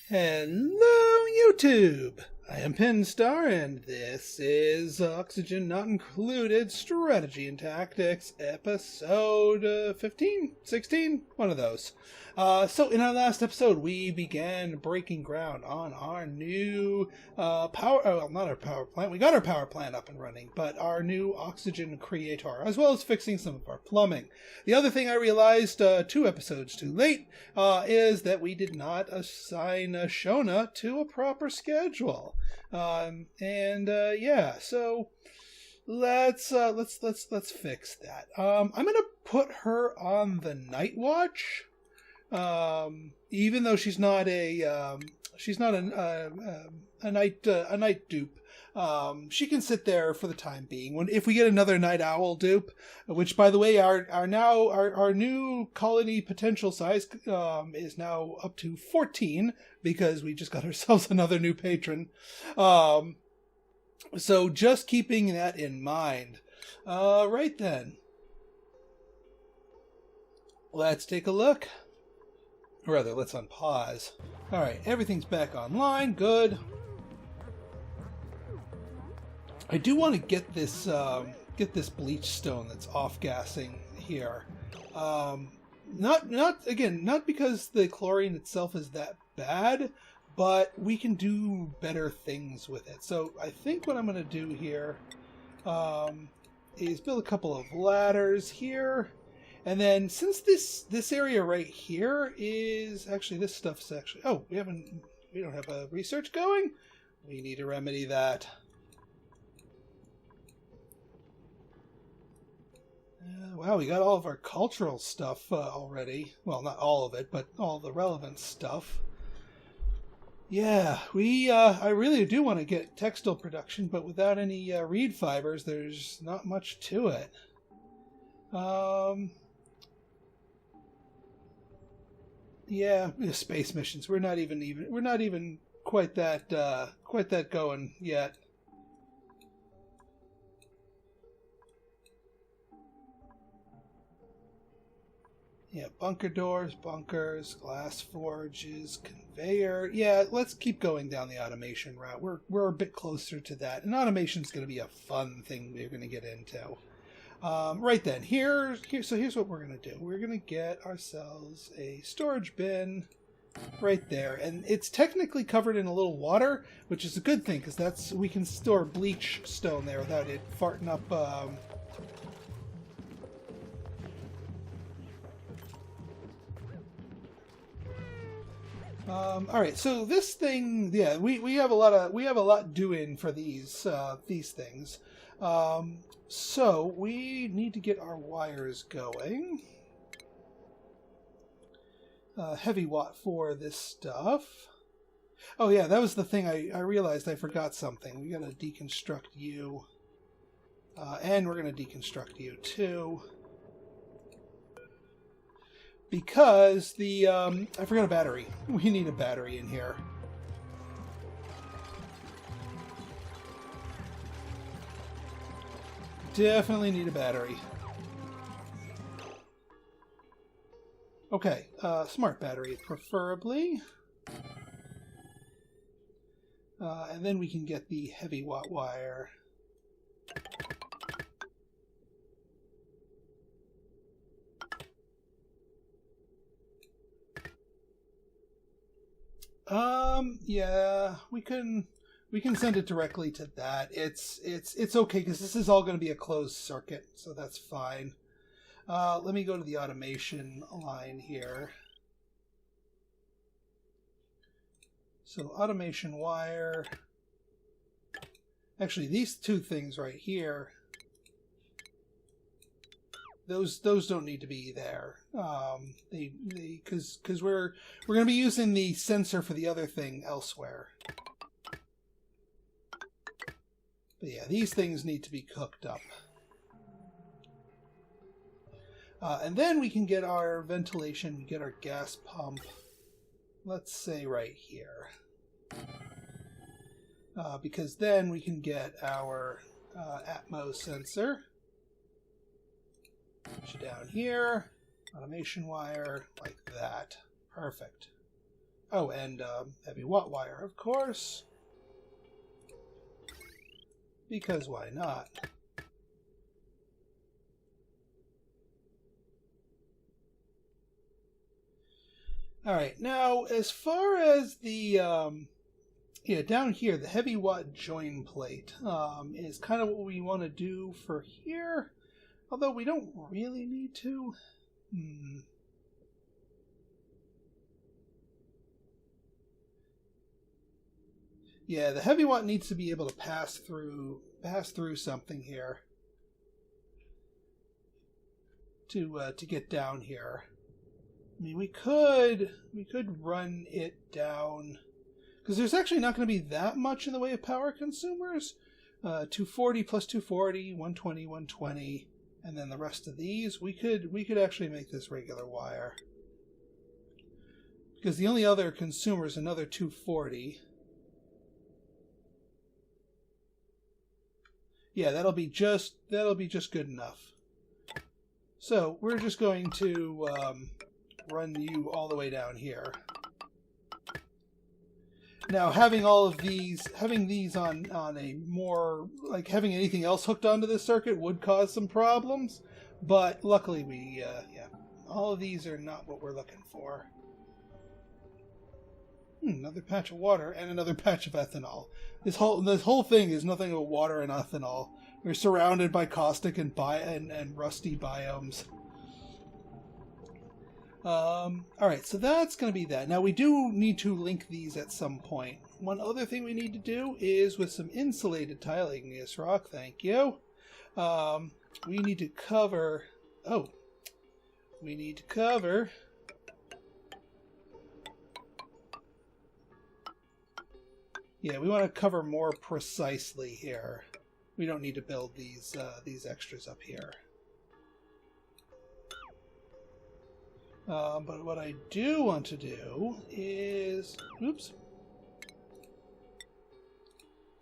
Hello, YouTube! I am Pinstar, and this is Oxygen Not Included Strategy and Tactics, episode 15? 16? One of those. So in our last episode, we began breaking ground on our new not our power plant. We got our power plant up and running, but our new oxygen creator, as well as fixing some of our plumbing. The other thing I realized 2 episodes too late is that we did not assign Shona to a proper schedule. Yeah, so let's fix that. I'm gonna put her on the night watch. Even though she's not a night dupe. She can sit there for the time being. If we get another night owl dupe, which by the way, our new colony potential size is now up to 14 because we just got ourselves another new patron. So just keeping that in mind. Right then, let's take a look. Or rather, let's unpause. Alright, everything's back online. Good. I do want to get this bleach stone that's off-gassing here. Not because the chlorine itself is that bad, but we can do better things with it. So I think what I'm going to do here is build a couple of ladders here. And then, since this area right here is actually we don't have a research going. We need to remedy that. Wow, we got all of our cultural stuff already. Well, not all of it, but all the relevant stuff. Yeah, I really do want to get textile production, but without any reed fibers, there's not much to it. Yeah, space missions. We're not even quite that going yet. Yeah, bunker doors, bunkers, glass forges, conveyor. Yeah, let's keep going down the automation route. We're a bit closer to that, and automation's going to be a fun thing we're going to get into. Right then, so here's what we're going to do. We're going to get ourselves a storage bin right there. And it's technically covered in a little water, which is a good thing, because we can store bleach stone there without it farting up. Alright, so this thing, yeah, we have a lot doing for these things. So we need to get our wires going. Heavy watt for this stuff. Oh yeah, that was the thing I realized I forgot something. We gotta deconstruct you. And we're gonna deconstruct you too. Because I forgot a battery. We need a battery in here. Definitely need a battery. Okay, smart battery, preferably. And then we can get the heavy watt wire. Yeah, we can send it directly to that. It's okay because this is all going to be a closed circuit, so that's fine. Let me go to the automation line here. So automation wire. Actually, these two things right here. Those don't need to be there. Because we're going to be using the sensor for the other thing elsewhere. But yeah, these things need to be cooked up. And then we can get our ventilation, get our gas pump. Let's say right here. Because then we can get our Atmos sensor. Put you down here. Automation wire, like that. Perfect. Oh, and heavy watt wire, of course. Because why not? Alright, now as far as the, yeah, down here, the heavy watt join plate is kind of what we want to do for here. Although we don't really need to. Yeah, the heavy watt needs to be able to pass through something here to get down here. I mean, we could run it down because there's actually not going to be that much in the way of power consumers. 240 plus 240, 120, 120, and then the rest of these we could actually make this regular wire because the only other consumer is another 240. Yeah, that'll be just good enough. So we're just going to run you all the way down here. Now, having these on a more, like having anything else hooked onto this circuit would cause some problems, but luckily yeah, all of these are not what we're looking for. Another patch of water and another patch of ethanol. This whole thing is nothing but water and ethanol. We're surrounded by caustic and rusty biomes. Alright, so that's going to be that. Now we do need to link these at some point. One other thing we need to do is with some insulated tile igneous rock, thank you. We need to cover... Oh. We need to cover... Yeah, we want to cover more precisely here. We don't need to build these extras up here. But what I do want to do is... Oops.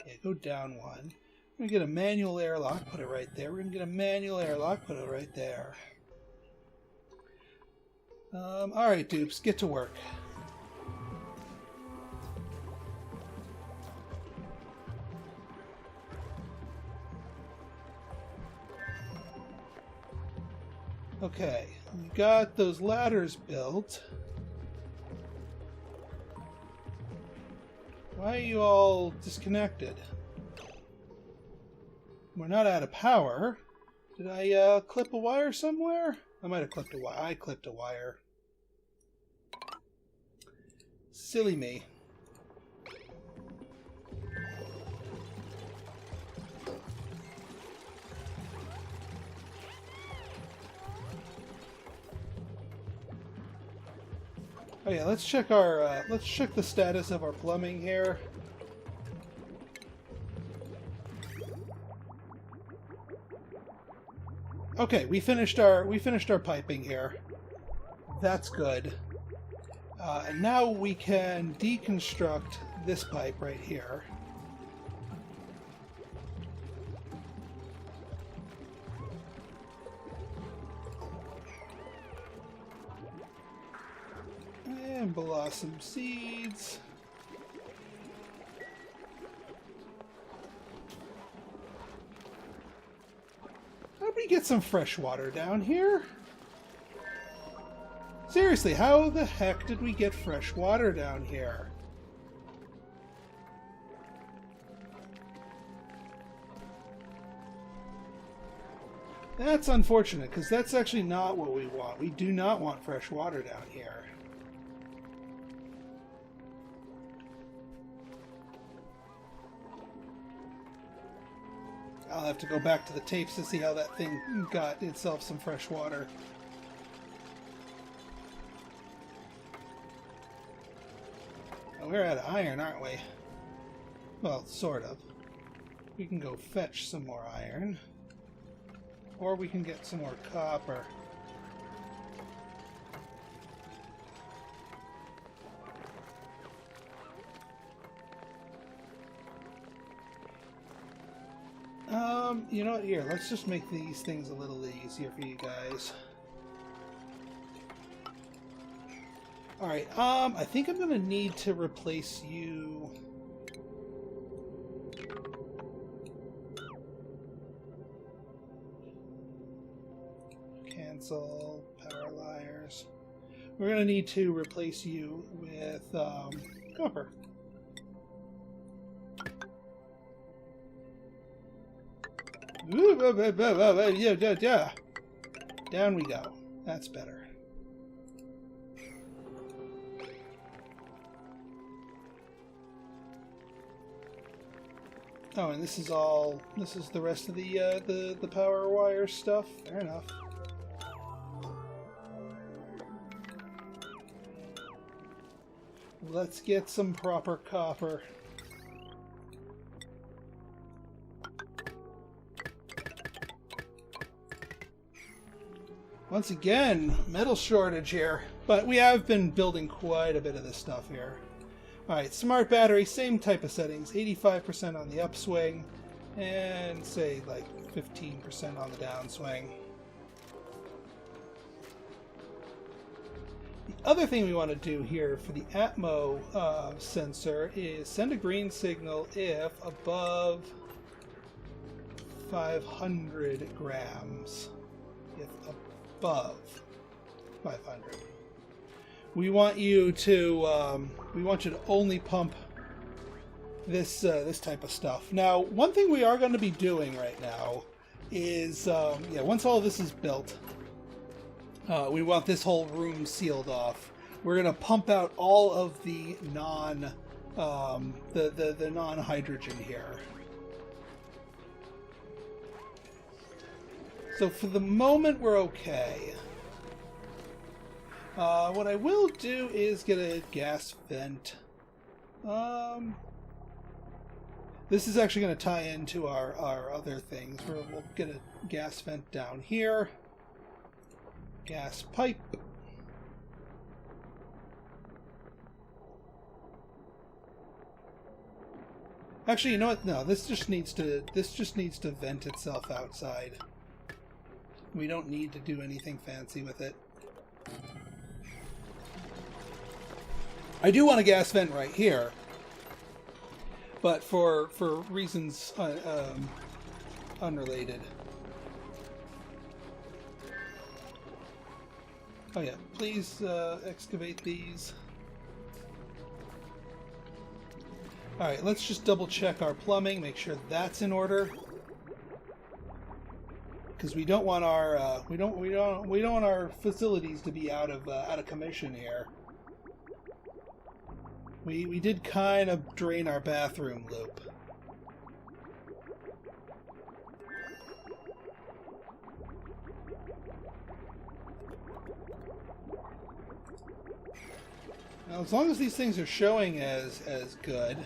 Yeah, go down one. We're going to get a manual airlock, put it right there. We're going to get a manual airlock, put it right there. Alright, dupes, get to work. Okay, we got those ladders built. Why are you all disconnected? We're not out of power. Did I clip a wire somewhere? I might have clipped a wire. I clipped a wire. Silly me. Oh yeah, let's check the status of our plumbing here. Okay, we finished our piping here. That's good. And now we can deconstruct this pipe right here. And blossom seeds. How do we get some fresh water down here? Seriously, how the heck did we get fresh water down here? That's unfortunate, because that's actually not what we want. We do not want fresh water down here. I'll have to go back to the tapes to see how that thing got itself some fresh water. Oh, we're out of iron, aren't we? Well, sort of. We can go fetch some more iron. Or we can get some more copper. You know what? Here, let's just make these things a little easier for you guys. Alright, I think I'm gonna need to replace you. Cancel power wires. We're gonna need to replace you with copper. Yeah. Down we go. That's better. Oh, and this is the rest of the power wire stuff. Fair enough. Let's get some proper copper. Once again, metal shortage here, but we have been building quite a bit of this stuff here. Alright, smart battery, same type of settings, 85% on the upswing, and say like 15% on the downswing. The other thing we want to do here for the Atmo sensor is send a green signal if above 500 grams. If above 500. We want you to only pump this this type of stuff. Now, one thing we are going to be doing right now is once all of this is built, we want this whole room sealed off. We're going to pump out all of the the non-hydrogen here. So for the moment, we're okay. What I will do is get a gas vent. This is actually going to tie into our other things. We'll get a gas vent down here. Gas pipe. Actually, you know what? No, this just needs to vent itself outside. We don't need to do anything fancy with it. I do want a gas vent right here, but for reasons unrelated. Oh yeah, please excavate these. Alright, let's just double check our plumbing, make sure that's in order. Because we don't want our we don't want our facilities to be out of commission here. We did kind of drain our bathroom loop. Now, as long as these things are showing as good,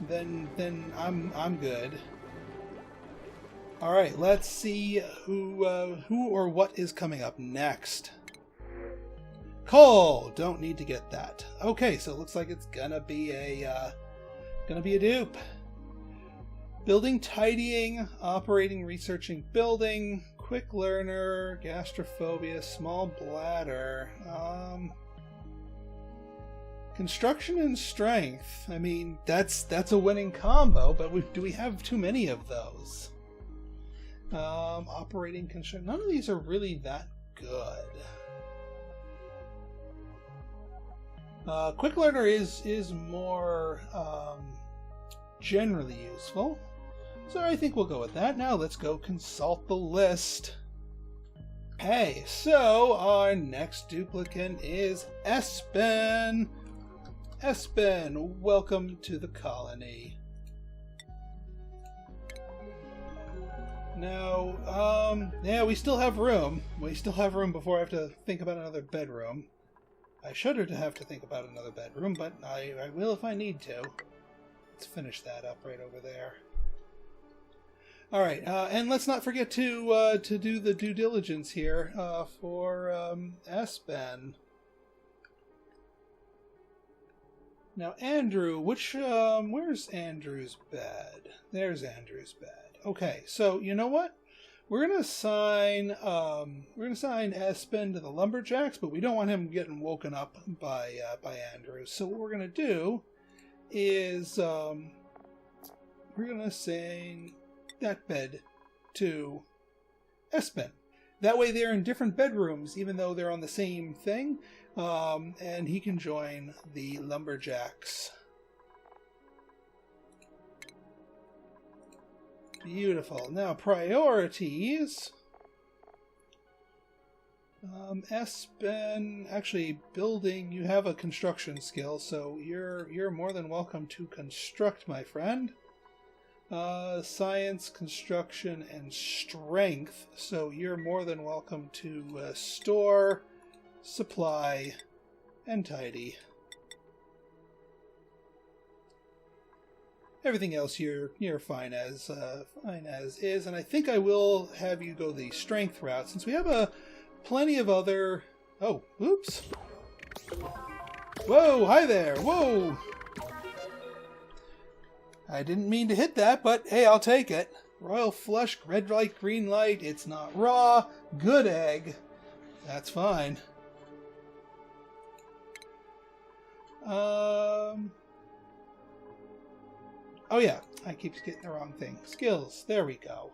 then I'm good. All right, let's see who or what is coming up next. Coal, don't need to get that. Okay, so it looks like it's gonna be a dupe. Building, tidying, operating, researching, building, quick learner, gastrophobia, small bladder, construction and strength. I mean, that's a winning combo, but do we have too many of those? Operating, construction. None of these are really that good. Quick learner is more generally useful, so I think we'll go with that. Now let's go consult the list. Hey, so our next duplicant is Espen. Espen, welcome to the colony. Now, yeah, we still have room. We still have room before I have to think about another bedroom. I shudder to have to think about another bedroom, but I will if I need to. Let's finish that up right over there. All right, and let's not forget to do the due diligence here for Espen. Now, Andrew, where's Andrew's bed? There's Andrew's bed. Okay, so you know what? We're gonna assign Espen to the lumberjacks, but we don't want him getting woken up by Andrew. So what we're gonna do is we're gonna assign that bed to Espen. That way they're in different bedrooms, even though they're on the same thing, and he can join the lumberjacks. Beautiful. Now priorities. Espen, actually building. You have a construction skill, so you're more than welcome to construct, my friend. Science, construction, and strength. So you're more than welcome to store, supply, and tidy. Everything else you're fine as is, and I think I will have you go the strength route since we have plenty of other. Oh, oops! Whoa, hi there! Whoa! I didn't mean to hit that, but hey, I'll take it. Royal flush, red light, green light. It's not raw. Good egg. That's fine. Oh yeah, I keep getting the wrong thing. Skills. There we go.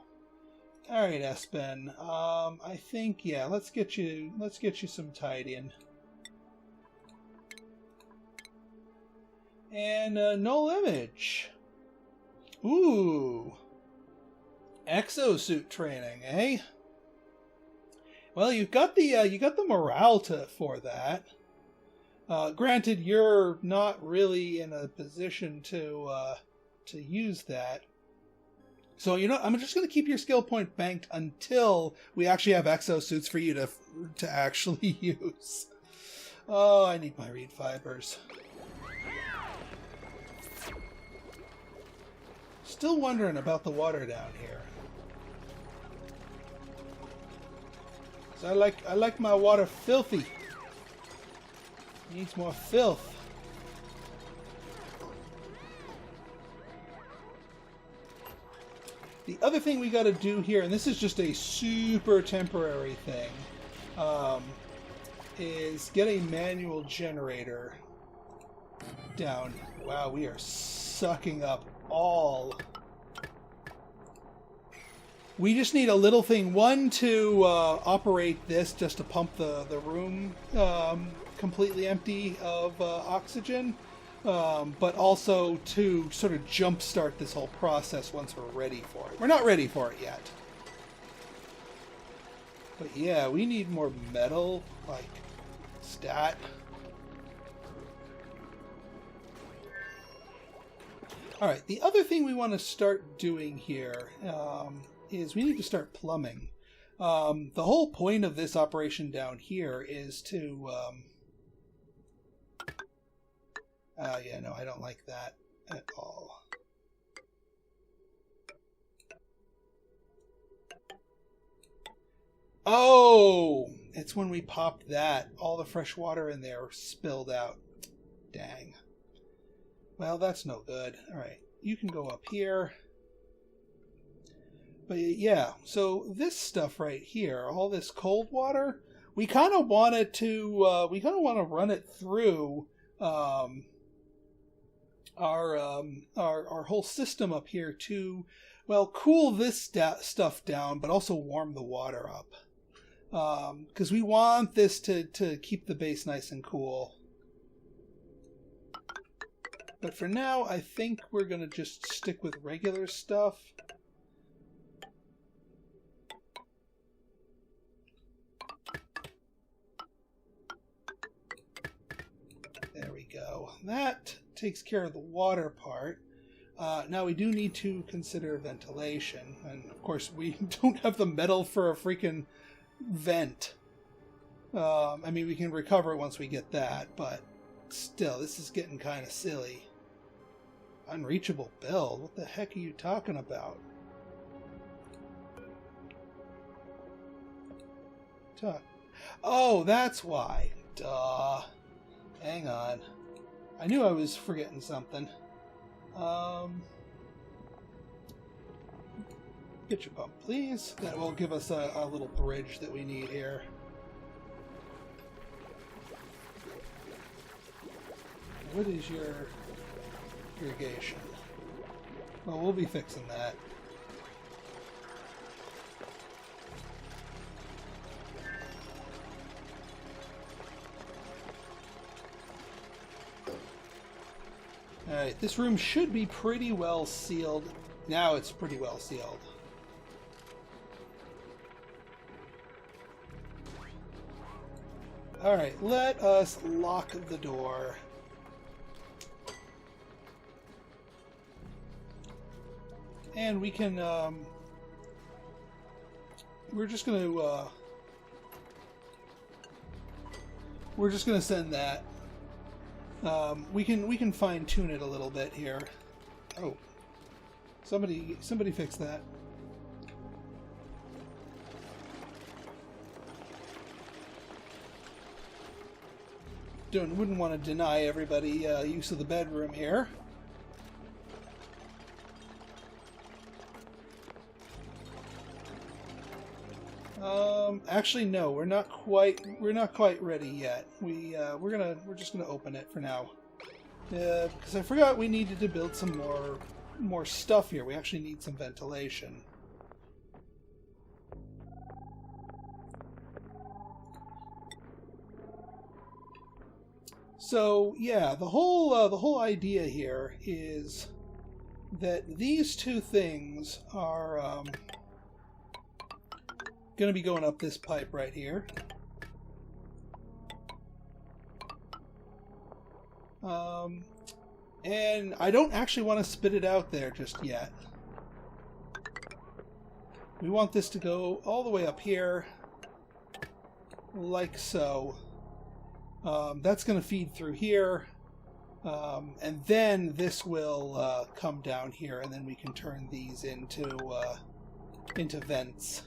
All right, Espen. I think let's get you some tidying. And null image. Ooh. Exosuit training, eh? Well, you got the morale for that. Granted, you're not really in a position to use that. So, I'm just going to keep your skill point banked until we actually have exosuits for you to actually use. Oh, I need my reed fibers. Still wondering about the water down here. So I like my water filthy. Needs more filth. The other thing we got to do here, and this is just a super temporary thing, is get a manual generator down. Wow, we are sucking up all. We just need a little thing. One, to operate this, just to pump the room completely empty of oxygen. But also to sort of jumpstart this whole process once we're ready for it. We're not ready for it yet. But yeah, we need more metal, like, stat. Alright, the other thing we want to start doing here is we need to start plumbing. The whole point of this operation down here is to... yeah, no, I don't like that at all. Oh! It's when we popped that. All the fresh water in there spilled out. Dang. Well, that's no good. Alright, you can go up here. But yeah, so this stuff right here, all this cold water, we kind of want it to, we kind of want to run it through, our whole system up here to, well, cool this stuff down, but also warm the water up. Because we want this to keep the base nice and cool. But for now, I think we're going to just stick with regular stuff. There we go. That takes care of the water part. Now we do need to consider ventilation. And of course, we don't have the metal for a freaking vent. I mean, we can recover it once we get that, but still, this is getting kind of silly. Unreachable build? What the heck are you talking about? Oh, that's why. Duh. Hang on. I knew I was forgetting something. Get your pump, please. That will give us a little bridge that we need here. What is your irrigation? Well, we'll be fixing that. Alright, this room should be pretty well sealed. Now it's pretty well sealed. Alright, let us lock the door. And we can, we're just gonna send that. We can fine tune it a little bit here. Oh, somebody fix that. Wouldn't want to deny everybody use of the bedroom here. Actually, no, we're not quite ready yet. We're just gonna open it for now. Because I forgot we needed to build some more stuff here. We actually need some ventilation. So yeah, the whole idea here is that these two things are going to be going up this pipe right here. And I don't actually want to spit it out there just yet. We want this to go all the way up here, like so. That's going to feed through here, and then this will come down here, and then we can turn these into vents.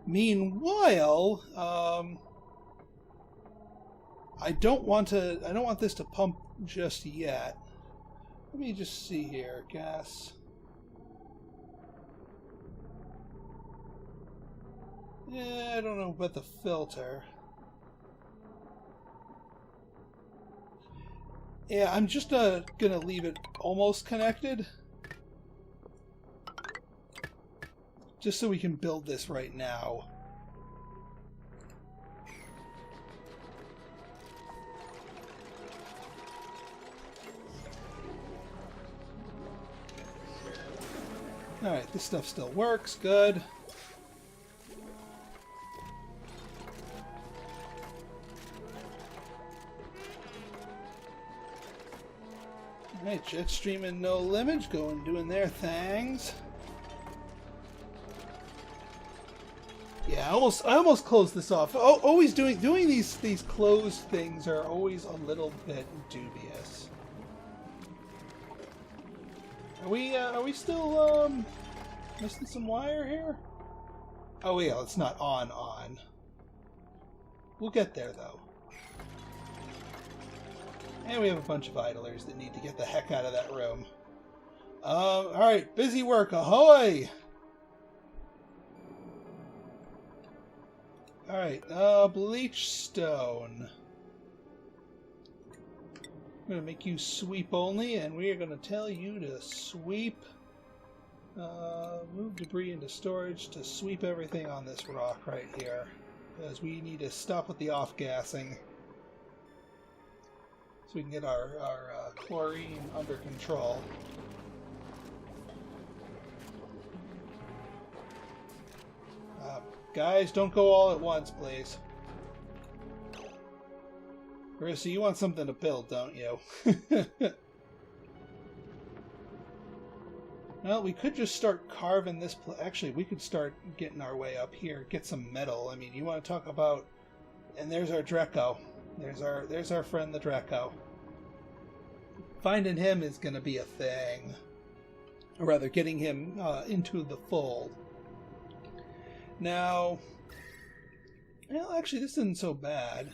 Meanwhile, I don't want this to pump just yet. Let me just see here. Gas. Yeah, I don't know about the filter. Yeah, I'm just gonna leave it almost connected. Just so we can build this right now. Alright, this stuff still works. Good. Alright, Jetstream and No Limit doing their things. Yeah, I almost closed this off. Always doing these closed things are always a little bit dubious. Are we still missing some wire here? Oh yeah, it's not on. We'll get there though. And we have a bunch of idlers that need to get the heck out of that room. Alright, busy work, ahoy! Alright, bleach stone. I'm going to make you sweep only, and we are going to tell you to sweep. Move debris into storage to sweep everything on this rock right here. Because we need to stop with the off-gassing. So we can get our chlorine under control. Guys, don't go all at once, please. Carissa, you want something to build, don't you? Well, we could just start carving this. Actually, we could start getting our way up here, get some metal. I mean, you want to talk about? And there's our Dreco. There's our friend the Dreco. Finding him is going to be a thing, or rather, getting him into the fold. Now, well, actually, this isn't so bad.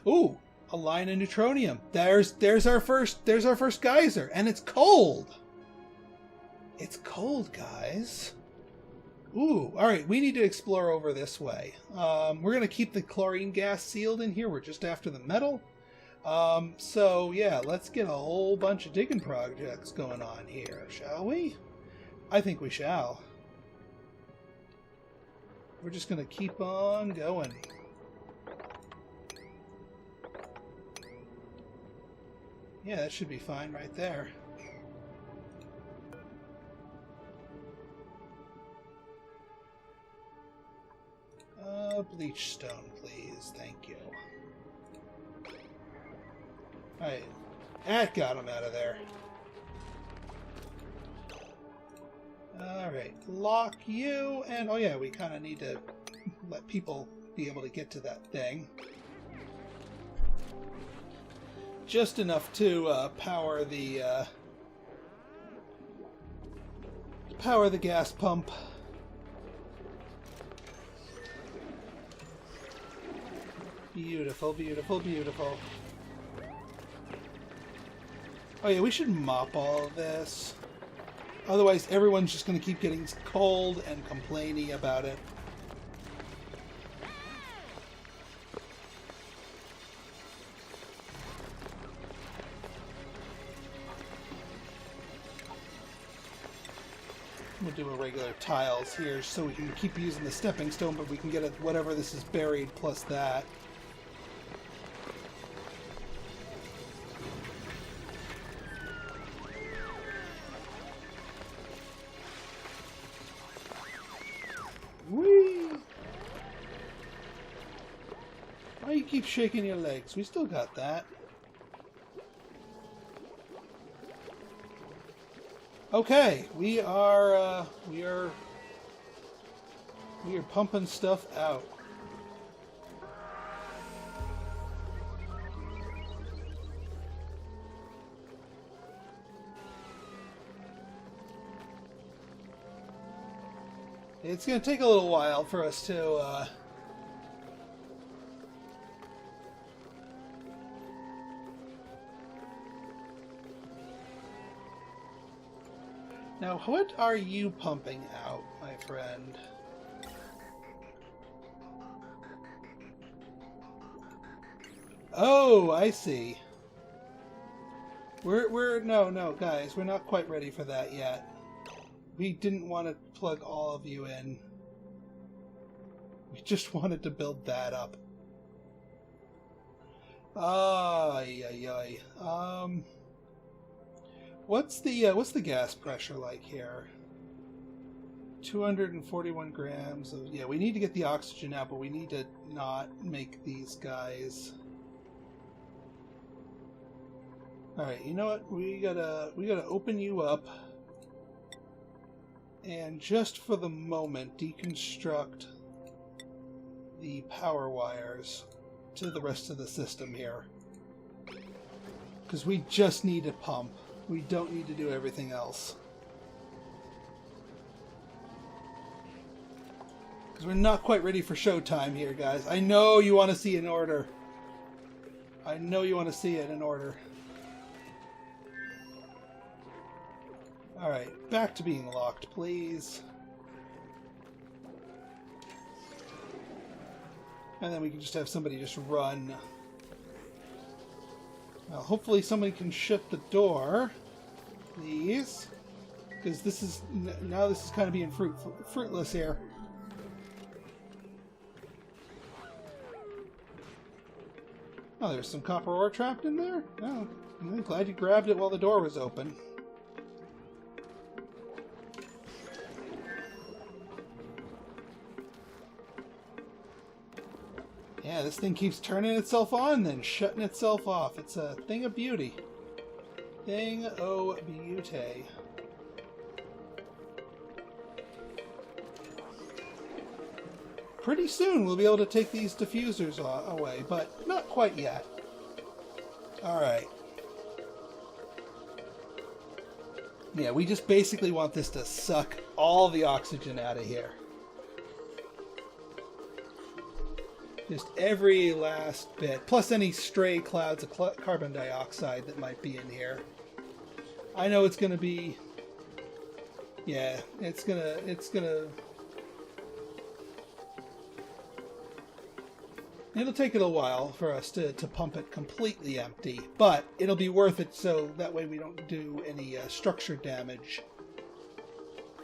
Ooh, a line of neutronium. There's our first geyser, and it's cold. It's cold, guys. Ooh, alright, we need to explore over this way. We're going to keep the chlorine gas sealed in here. We're just after the metal. So, yeah, let's get a whole bunch of digging projects going on here, shall we? I think we shall. We're just going to keep on going. Yeah, that should be fine right there. Bleach stone, please. Thank you. Alright. That got him out of there. Alright. Lock you. And, oh yeah, we kind of need to let people be able to get to that thing. Just enough to power the gas pump. Beautiful, beautiful, beautiful. Oh yeah, we should mop all of this. Otherwise, everyone's just going to keep getting cold and complaining about it. We'll do a regular tiles here so we can keep using the stepping stone, but we can get whatever this is buried plus that. Whee! Why you keep shaking your legs? We still got that. Okay, we are pumping stuff out. It's going to take a little while for us to Now, what are you pumping out, my friend? Oh, I see. No, guys, we're not quite ready for that yet. We didn't want to plug all of you in. We just wanted to build that up. Ay. What's the gas pressure like here? 241 grams of, yeah, we need to get the oxygen out, but we need to not make these guys. Alright, you know what? We gotta open you up and just for the moment deconstruct the power wires to the rest of the system here. Because we just need a pump. We don't need to do everything else. Because we're not quite ready for showtime here, guys. I know you want to see an order. I know you want to see it in order. Alright, back to being locked, please. And then we can just have somebody just run. Now, hopefully somebody can shut the door, please. Because this is, now this is kind of being fruitless here. Oh, there's some copper ore trapped in there? Oh, I'm glad you grabbed it while the door was open. Yeah, this thing keeps turning itself on, then shutting itself off. It's a thing of beauty. Thing o' beauty. Pretty soon we'll be able to take these diffusers away, but not quite yet. Alright. Yeah, we just basically want this to suck all the oxygen out of here. Just every last bit, plus any stray clouds of carbon dioxide that might be in here. I know it's gonna be, yeah, it's gonna It'll take it a while for us to pump it completely empty, but it'll be worth it so that way we don't do any structure damage.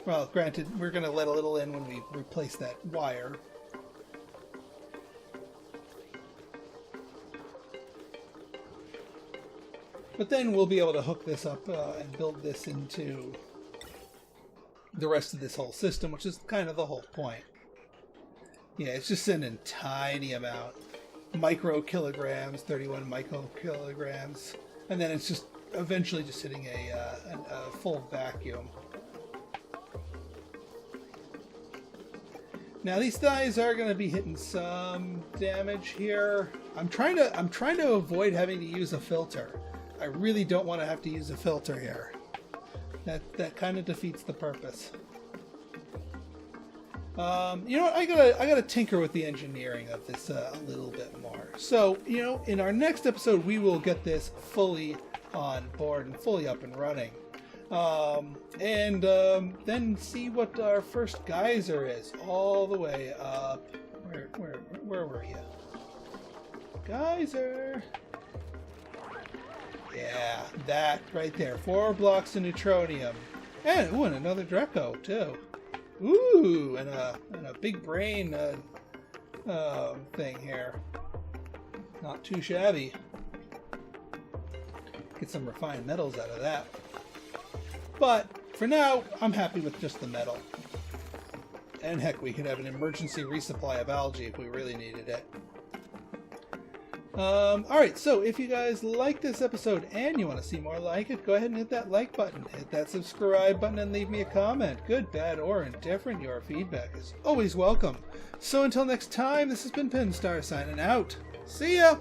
Well, granted, we're going to let a little in when we replace that wire. But then we'll be able to hook this up and build this into the rest of this whole system, which is kind of the whole point. Yeah, it's just sending tiny amount. Microkilograms, 31 microkilograms. And then it's just eventually just hitting a full vacuum. Now these guys are going to be hitting some damage here. I'm trying to avoid having to use a filter. I really don't want to have to use a filter here. That kind of defeats the purpose. You know what? I gotta tinker with the engineering of this a little bit more. So, you know, in our next episode, we will get this fully on board and fully up and running, and then see what our first geyser is all the way up. Where were you? Geyser. Yeah, that right there. 4 blocks of neutronium, and ooh, and another Draco too. Ooh, and a big brain thing here. Not too shabby. Get some refined metals out of that. But for now, I'm happy with just the metal. And heck, we could have an emergency resupply of algae if we really needed it. Alright, so if you guys like this episode and you want to see more like it, go ahead and hit that like button, hit that subscribe button, and leave me a comment. Good, bad, or indifferent, your feedback is always welcome. So until next time, this has been Pinstar signing out. See ya!